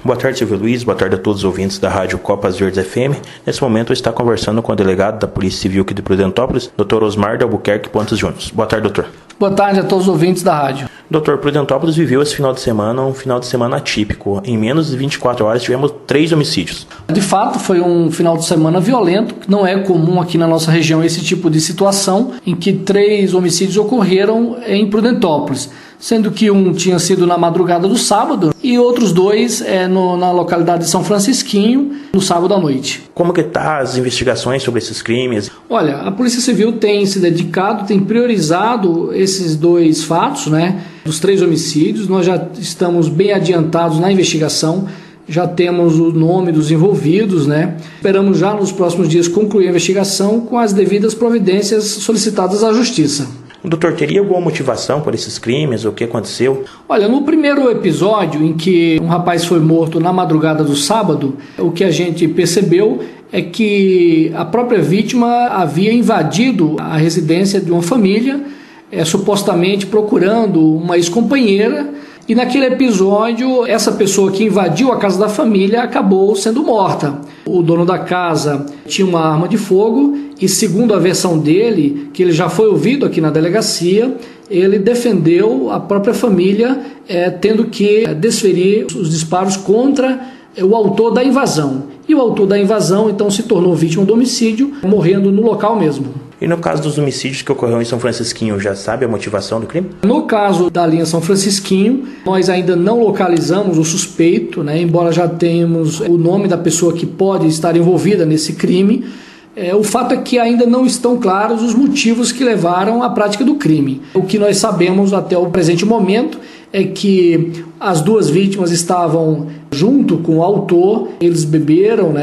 Boa tarde, Silvio Luiz. Boa tarde a todos os ouvintes da Rádio Copas Verdes FM. Nesse momento, eu estou conversando com o delegado da Polícia Civil aqui de Prudentópolis, Dr. Osmar de Albuquerque Pontes Júnior. Boa tarde, doutor. Boa tarde a todos os ouvintes da rádio. Doutor, Prudentópolis viveu esse final de semana um final de semana atípico. Em menos de 24 horas tivemos 3 homicídios. De fato, foi um final de semana violento. Não é comum aqui na nossa região esse tipo de situação em que 3 homicídios ocorreram em Prudentópolis, sendo que um tinha sido na madrugada do sábado e outros 2 na localidade de São Francisquinho, no sábado à noite. Como que tá as investigações sobre esses crimes? Olha, a Polícia Civil tem se dedicado, tem priorizado esses 2 fatos, dos 3 homicídios. Nós já estamos bem adiantados na investigação, já temos o nome dos envolvidos, Esperamos já nos próximos dias concluir a investigação com as devidas providências solicitadas à Justiça. O doutor teria alguma motivação por esses crimes? O que aconteceu? Olha, no primeiro episódio em que um rapaz foi morto na madrugada do sábado, o que a gente percebeu é que a própria vítima havia invadido a residência de uma família, supostamente procurando uma ex-companheira, e naquele episódio essa pessoa que invadiu a casa da família acabou sendo morta. O dono da casa tinha uma arma de fogo e, segundo a versão dele, que ele já foi ouvido aqui na delegacia, ele defendeu a própria família, tendo que desferir os disparos contra o autor da invasão. E o autor da invasão então se tornou vítima do homicídio, morrendo no local mesmo. E no caso dos homicídios que ocorreram em São Francisquinho, já sabe a motivação do crime? No caso da linha São Francisquinho, nós ainda não localizamos o suspeito, embora já tenhamos o nome da pessoa que pode estar envolvida nesse crime. O fato é que ainda não estão claros os motivos que levaram à prática do crime. O que nós sabemos até o presente momento é que as 2 vítimas estavam junto com o autor, eles beberam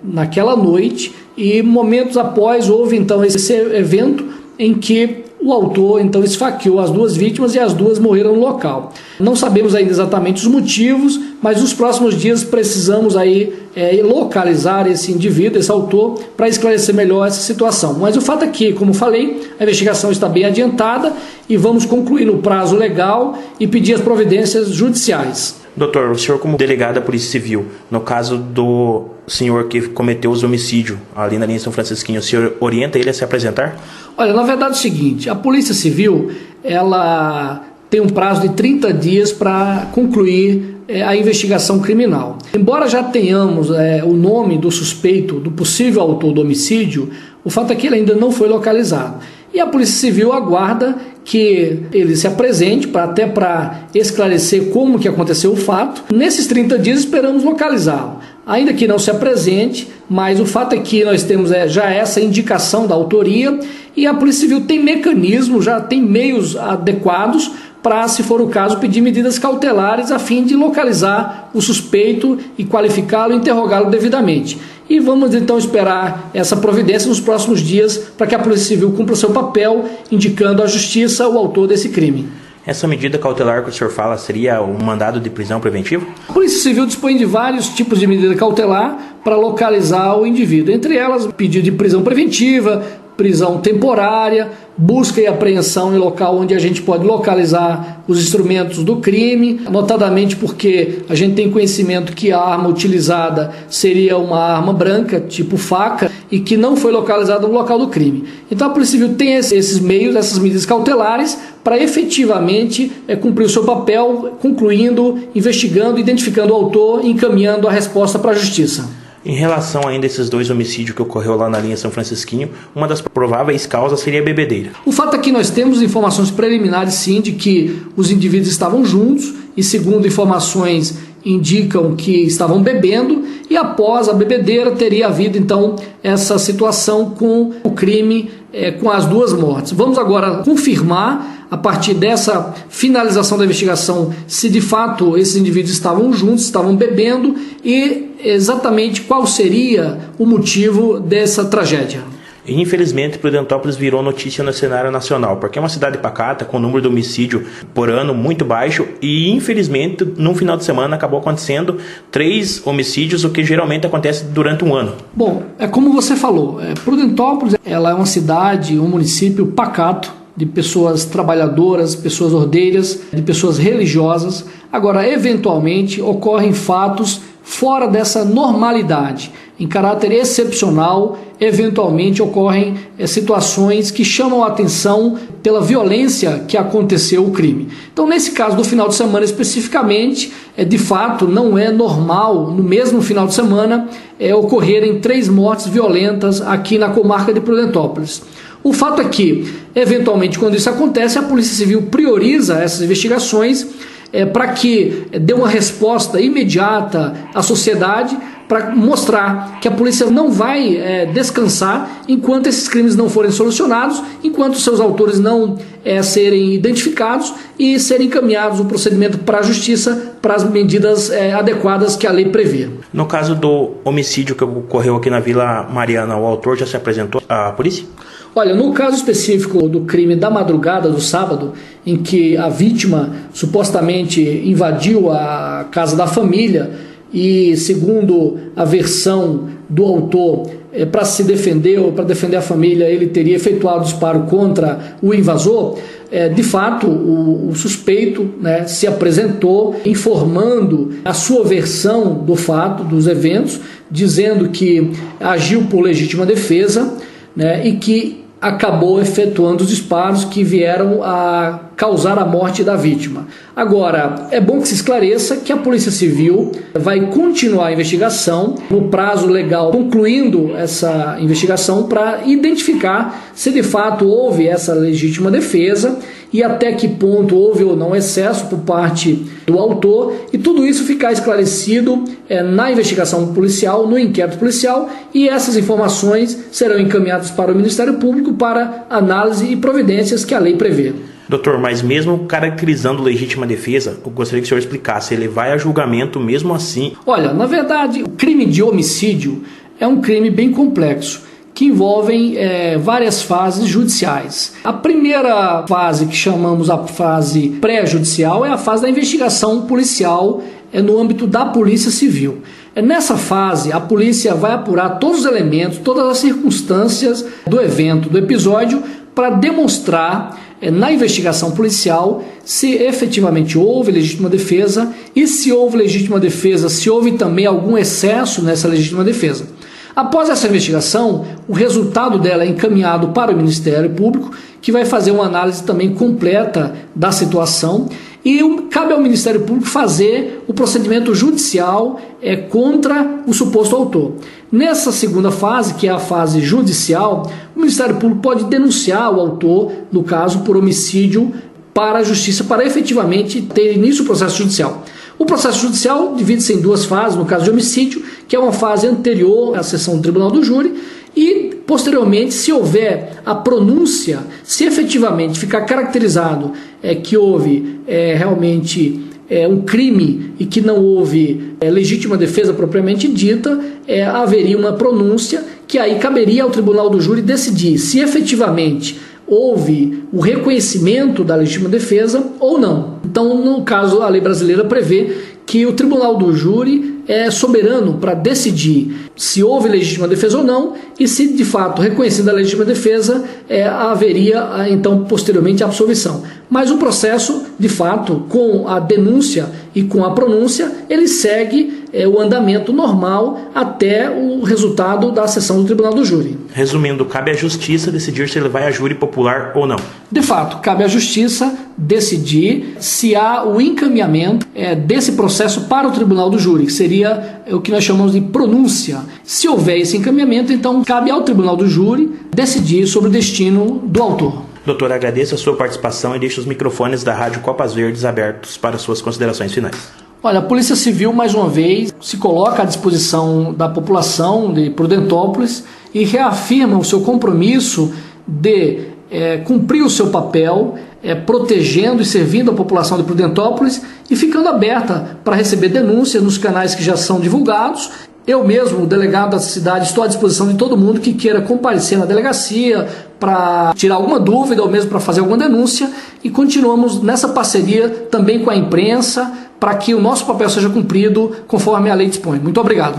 naquela noite, e momentos após houve então esse evento em que o autor então esfaqueou as 2 vítimas e as 2 morreram no local. Não sabemos ainda exatamente os motivos, mas nos próximos dias precisamos aí localizar esse indivíduo, esse autor, para esclarecer melhor essa situação. Mas o fato é que, como falei, a investigação está bem adiantada e vamos concluir no prazo legal e pedir as providências judiciais. Doutor, o senhor como delegado da Polícia Civil, no caso do senhor que cometeu os homicídios ali na linha São Francisquinho, o senhor orienta ele a se apresentar? Olha, na verdade é o seguinte, a Polícia Civil, ela tem um prazo de 30 dias para concluir a investigação criminal. Embora já tenhamos o nome do suspeito, do possível autor do homicídio, o fato é que ele ainda não foi localizado. E a Polícia Civil aguarda que ele se apresente até para esclarecer como que aconteceu o fato. Nesses 30 dias esperamos localizá-lo. Ainda que não se apresente, mas o fato é que nós temos já essa indicação da autoria e a Polícia Civil tem mecanismos, já tem meios adequados para, se for o caso, pedir medidas cautelares a fim de localizar o suspeito e qualificá-lo e interrogá-lo devidamente. E vamos então esperar essa providência nos próximos dias para que a Polícia Civil cumpra seu papel, indicando à Justiça o autor desse crime. Essa medida cautelar que o senhor fala seria um mandado de prisão preventivo? A Polícia Civil dispõe de vários tipos de medida cautelar para localizar o indivíduo. Entre elas, pedido de prisão preventiva, prisão temporária, busca e apreensão em local onde a gente pode localizar os instrumentos do crime, notadamente porque a gente tem conhecimento que a arma utilizada seria uma arma branca, tipo faca, e que não foi localizada no local do crime. Então a Polícia Civil tem esses meios, essas medidas cautelares, para efetivamente cumprir o seu papel, concluindo, investigando, identificando o autor e encaminhando a resposta para a Justiça. Em relação ainda a esses 2 homicídios que ocorreu lá na linha São Francisquinho, uma das prováveis causas seria a bebedeira. O fato é que nós temos informações preliminares, sim, de que os indivíduos estavam juntos e, segundo informações, indicam que estavam bebendo e após a bebedeira teria havido então essa situação com o crime, com as 2 mortes. Vamos agora confirmar, a partir dessa finalização da investigação, se de fato esses indivíduos estavam juntos, estavam bebendo e exatamente qual seria o motivo dessa tragédia. E infelizmente Prudentópolis virou notícia no cenário nacional, porque é uma cidade pacata, com o número de homicídio por ano muito baixo, e infelizmente num final de semana acabou acontecendo 3 homicídios, o que geralmente acontece durante um ano. Bom, como você falou, Prudentópolis ela é uma cidade, um município pacato, de pessoas trabalhadoras, pessoas ordeiras, de pessoas religiosas. Agora, eventualmente, ocorrem fatos fora dessa normalidade, em caráter excepcional, eventualmente ocorrem situações que chamam a atenção pela violência que aconteceu o crime. Então, nesse caso do final de semana especificamente, de fato não é normal, no mesmo final de semana, ocorrerem 3 mortes violentas aqui na comarca de Prudentópolis. O fato é que, eventualmente, quando isso acontece, a Polícia Civil prioriza essas investigações para que dê uma resposta imediata à sociedade, para mostrar que a polícia não vai descansar enquanto esses crimes não forem solucionados, enquanto seus autores não serem identificados e serem encaminhados o procedimento para a justiça, para as medidas adequadas que a lei prevê. No caso do homicídio que ocorreu aqui na Vila Mariana, o autor já se apresentou à polícia? Olha, no caso específico do crime da madrugada do sábado, em que a vítima supostamente invadiu a casa da família e, segundo a versão do autor, para se defender ou para defender a família, ele teria efetuado disparo contra o invasor, de fato, o suspeito, se apresentou informando a sua versão do fato, dos eventos, dizendo que agiu por legítima defesa, e que acabou efetuando os disparos que vieram a causar a morte da vítima. Agora, é bom que se esclareça que a Polícia Civil vai continuar a investigação no prazo legal, concluindo essa investigação para identificar se de fato houve essa legítima defesa e até que ponto houve ou não excesso por parte do autor, e tudo isso ficar esclarecido na investigação policial, no inquérito policial, e essas informações serão encaminhadas para o Ministério Público para análise e providências que a lei prevê. Doutor, mas mesmo caracterizando legítima defesa, eu gostaria que o senhor explicasse, ele vai a julgamento mesmo assim? Olha, na verdade, o crime de homicídio é um crime bem complexo, que envolvem várias fases judiciais. A primeira fase, que chamamos a fase pré-judicial, é a fase da investigação policial no âmbito da Polícia Civil. Nessa fase, a polícia vai apurar todos os elementos, todas as circunstâncias do evento, do episódio, para demonstrar na investigação policial se efetivamente houve legítima defesa e, se houve legítima defesa, se houve também algum excesso nessa legítima defesa. Após essa investigação, o resultado dela é encaminhado para o Ministério Público, que vai fazer uma análise também completa da situação, e cabe ao Ministério Público fazer o procedimento judicial contra o suposto autor. Nessa segunda fase, que é a fase judicial, o Ministério Público pode denunciar o autor, no caso por homicídio, para a Justiça, para efetivamente ter início o processo judicial. O processo judicial divide-se em 2 fases, no caso de homicídio, que é uma fase anterior à sessão do Tribunal do Júri, e posteriormente, se houver a pronúncia, se efetivamente ficar caracterizado que houve realmente um crime e que não houve legítima defesa propriamente dita, haveria uma pronúncia que aí caberia ao Tribunal do Júri decidir se efetivamente houve o reconhecimento da legítima defesa ou não. Então, no caso, a lei brasileira prevê que o Tribunal do Júri é soberano para decidir se houve legítima defesa ou não, e se de fato reconhecida a legítima defesa, haveria então posteriormente a absolvição. Mas o processo, de fato, com a denúncia e com a pronúncia, ele segue o andamento normal até o resultado da sessão do Tribunal do Júri. Resumindo, cabe à Justiça decidir se ele vai a júri popular ou não. De fato, cabe à Justiça decidir se há o encaminhamento desse processo para o Tribunal do Júri, que seria o que nós chamamos de pronúncia. Se houver esse encaminhamento, então cabe ao Tribunal do Júri decidir sobre o destino do autor. Doutor, agradeço a sua participação e deixo os microfones da Rádio Copas Verdes abertos para suas considerações finais. Olha, a Polícia Civil, mais uma vez, se coloca à disposição da população de Prudentópolis e reafirma o seu compromisso de cumprir o seu papel, protegendo e servindo a população de Prudentópolis e ficando aberta para receber denúncias nos canais que já são divulgados. Eu mesmo, o delegado da cidade, estou à disposição de todo mundo que queira comparecer na delegacia para tirar alguma dúvida ou mesmo para fazer alguma denúncia, e continuamos nessa parceria também com a imprensa para que o nosso papel seja cumprido conforme a lei dispõe. Muito obrigado.